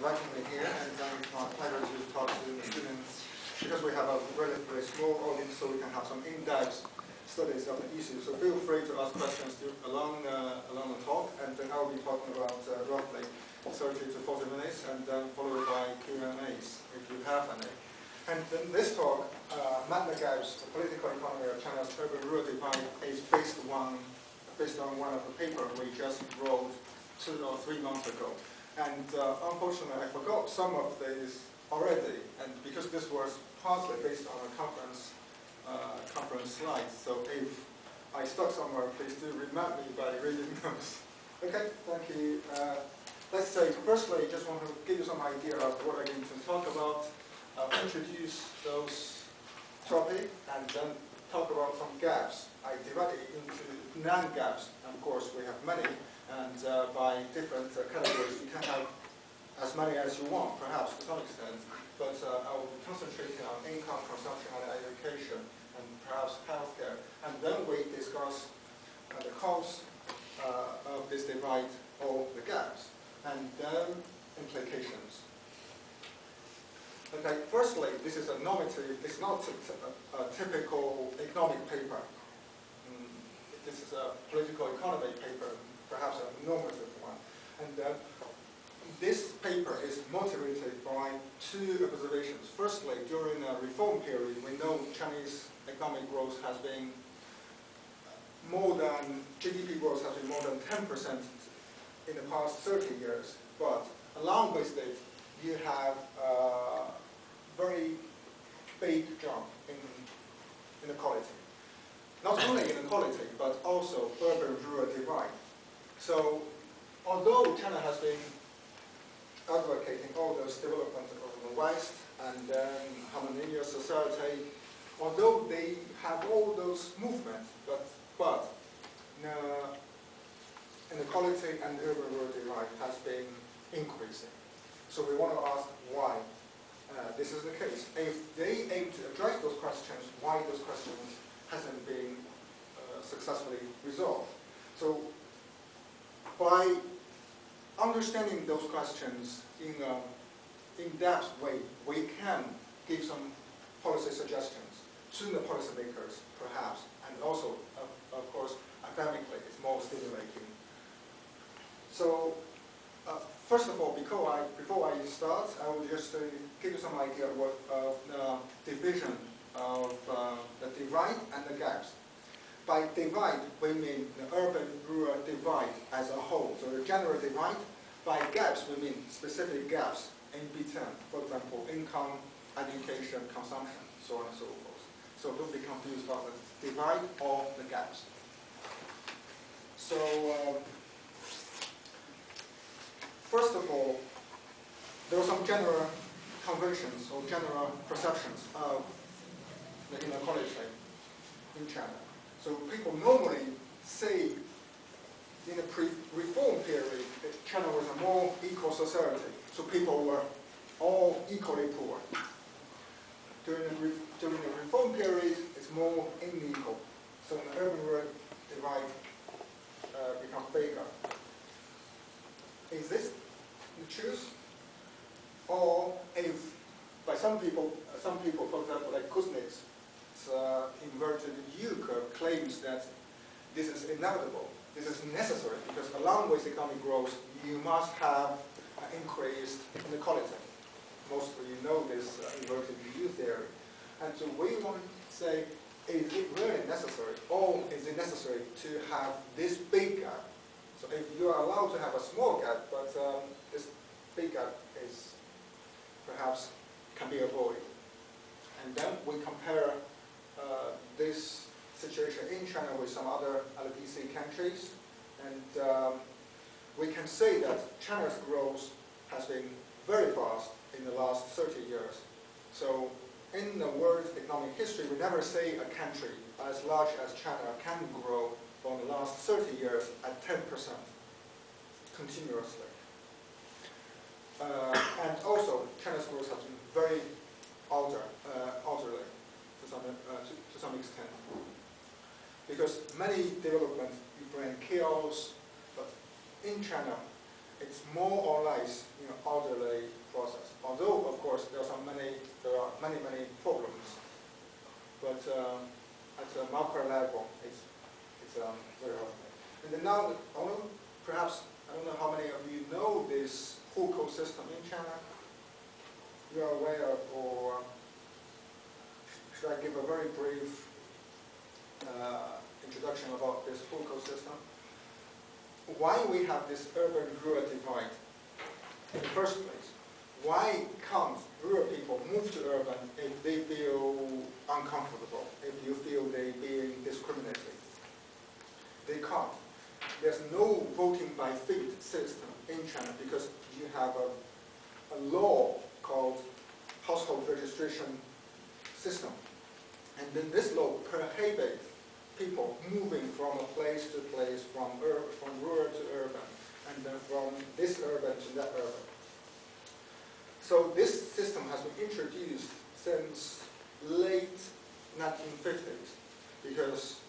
inviting me here, and it's my pleasure to talk to the students because we have a relatively small audience, so we can have some in-depth studies of the issue. So feel free to ask questions along the talk, and then I will be talking about roughly 30 to 40 minutes, and then followed by Q&As if you have any. And in this talk, Matt McGabb's The Political Economy of China's Urban-Rural Divide is based on one of the papers we just wrote 2 or 3 months ago. And unfortunately, I forgot some of these already, and because this was partly based on a conference slides, so if I stuck somewhere, please do remind me by reading those. Okay, thank you. Let's say, firstly, just want to give you some idea of what I'm going to talk about. I'll introduce those topics, and then talk about some gaps. I divided it into non-gaps, and of course we have many, and by different categories you can have as many as you want, perhaps to some extent, but I will be concentrating on income, consumption, and education, and perhaps healthcare. And then we discuss the cause of this divide or the gaps, and then implications. Okay, firstly, this is a normative, it's not a typical economic paper. This is a political economy paper, perhaps a normative one. And this paper is motivated by 2 observations. Firstly, during a reform period, we know Chinese economic growth has been GDP growth has been more than 10% in the past 30 years. But along with it, you have a very big jump in inequality. Not only inequality, but also urban-rural divide. So, although China has been advocating all those developments of the West and then harmonious society, although they have all those movements, but inequality and urban-rural divide has been increasing. So we want to ask why this is the case. If they aim to address those questions, why those questions hasn't been successfully resolved. So by understanding those questions in an in-depth way, we can give some policy suggestions to the policymakers, perhaps, and also, of course, academically, it's more stimulating. So, first of all, before I start, I will just give you some idea of the division of the divide and the gaps. By divide, we mean the urban-rural divide as a whole, so the general divide. By gaps, we mean specific gaps in between, for example, income, education, consumption, so on and so forth. So don't be confused about the divide or the gaps. So, first of all, there are some general conventions or general perceptions of the inequality in China. So people normally say in the pre-reform period that China was a more equal society. So people were all equally poor. During the reform period, it's more unequal. So the urban-rural divide becomes bigger. Is this the truth? Or if, by some people, for example, like Kuznets, inverted U-curve claims that this is inevitable, this is necessary, because along with economic growth, you must have increased inequality. Mostly you know this inverted U theory. And so we want to say, is it really necessary, or is it necessary to have this big gap? So if you are allowed to have a small gap, but this big gap is perhaps can be avoided. And then we compare this situation in China with some other LDC countries, and we can say that China's growth has been very fast in the last 30 years. So in the world economic history, we never say a country as large as China can grow for the last 30 years at 10% continuously. And also, China's growth has been very orderly to some extent. Because many developments bring chaos, but in China, it's more or less orderly many problems. But at a macro level, it's very helpful. And then now, perhaps, I don't know how many of you know this hukou system in China. You are aware of, or should I give a very brief introduction about this hukou system? Why we have this urban-rural divide in the first place? Why can't rural people move to urban if they feel uncomfortable, if you feel they're being discriminated? They can't. There's no voting by fate system in China because you have a law called household registration system. And then this law prohibits people moving from a place to place, from rural to urban, and then from this urban to that urban. So this system has been introduced since late 1950s because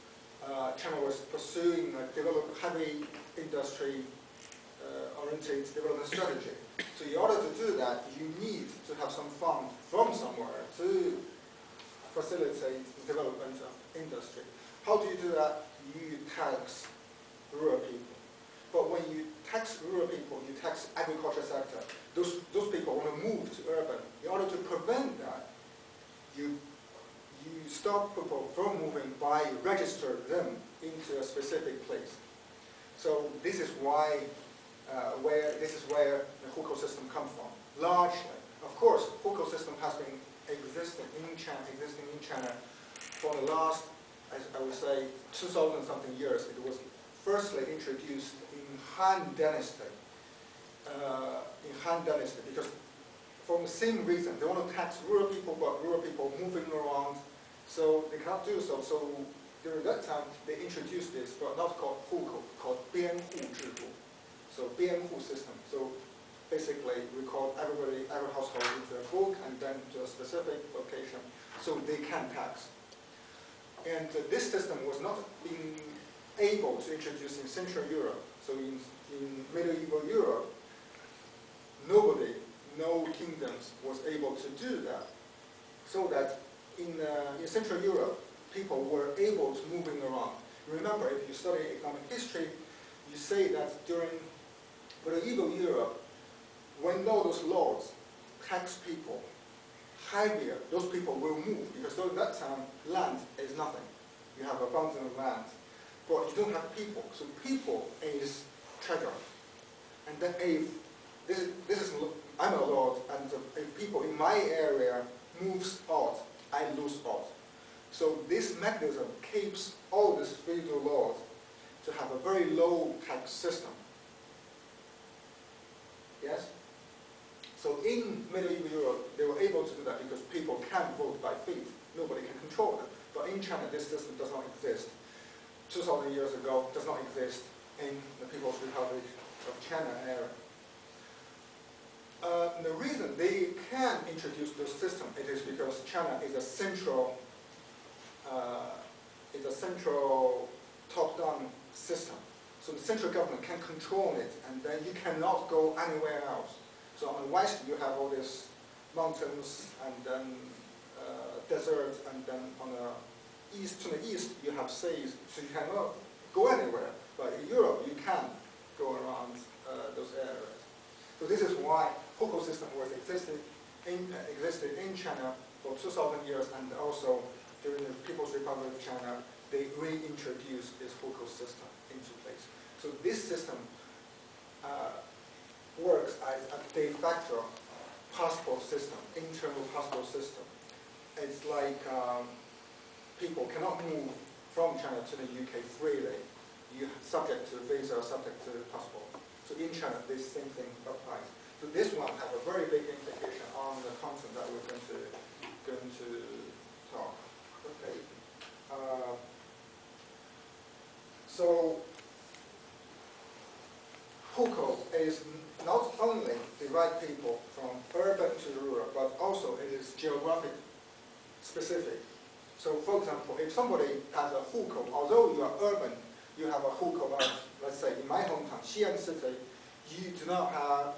China was pursuing a heavy industry oriented development strategy. So in order to do that, you need to have some fund from somewhere to facilitate the development of industry. How do you do that? You tax rural people. But when you tax rural people, you tax agriculture sector. Those people want to move to urban. In order to prevent that, you stop people from moving by register them into a specific place. So this is why, this is where the hukou system comes from. Largely, of course, hukou system has been existing in China for the last, I would say, 2,000-something years. It was firstly introduced in Han Dynasty. Because for the same reason, they want to tax rural people, but rural people moving around, so they cannot do so. So during that time, they introduced this, but not called hukou, called bianhu zhidu. So bianhu system. So basically, we call every household into a book and then to a specific location, so they can tax. And this system was not being able to introduce in Central Europe. So in medieval Europe, no kingdoms was able to do that. So that in Central Europe, people were able to moving around. Remember, if you study economic history, you say that during medieval Europe, when all those lords tax people heavier, those people will move, because at that time, land is nothing. You have abundance of land, but you don't have people. So people is treasure. And then if I'm a lord, and if people in my area moves out, I lose out. So this mechanism keeps all these feudal lords to have a very low tax system. Yes? So in medieval Europe, they were able to do that because people can vote by feet. Nobody can control them. But in China, this system does not exist. 2,000 years ago, does not exist in the People's Republic of China era. The reason they can introduce this system, it is because China is a central top-down system. So the central government can control it, and then you cannot go anywhere else. So on the west, you have all these mountains and then desert, and then on the east, to the east, you have seas, so you cannot go anywhere. But in Europe, you can go around those areas. So this is why hukou system was existed in China for 2,000 years, and also during the People's Republic of China, they reintroduced this hukou system into place. So this system works as a de facto passport system, internal passport system. It's like people cannot move from China to the UK freely. You're subject to visa, subject to passport. So in China, this same thing applies. So this one has a very big implication on the content that we're going to talk. Okay. So hukou is not only divide people from urban to rural, but also it is geographic specific. So for example, if somebody has a hukou, although you are urban, you have a hukou of, let's say, in my hometown, Xi'an City, you do not have,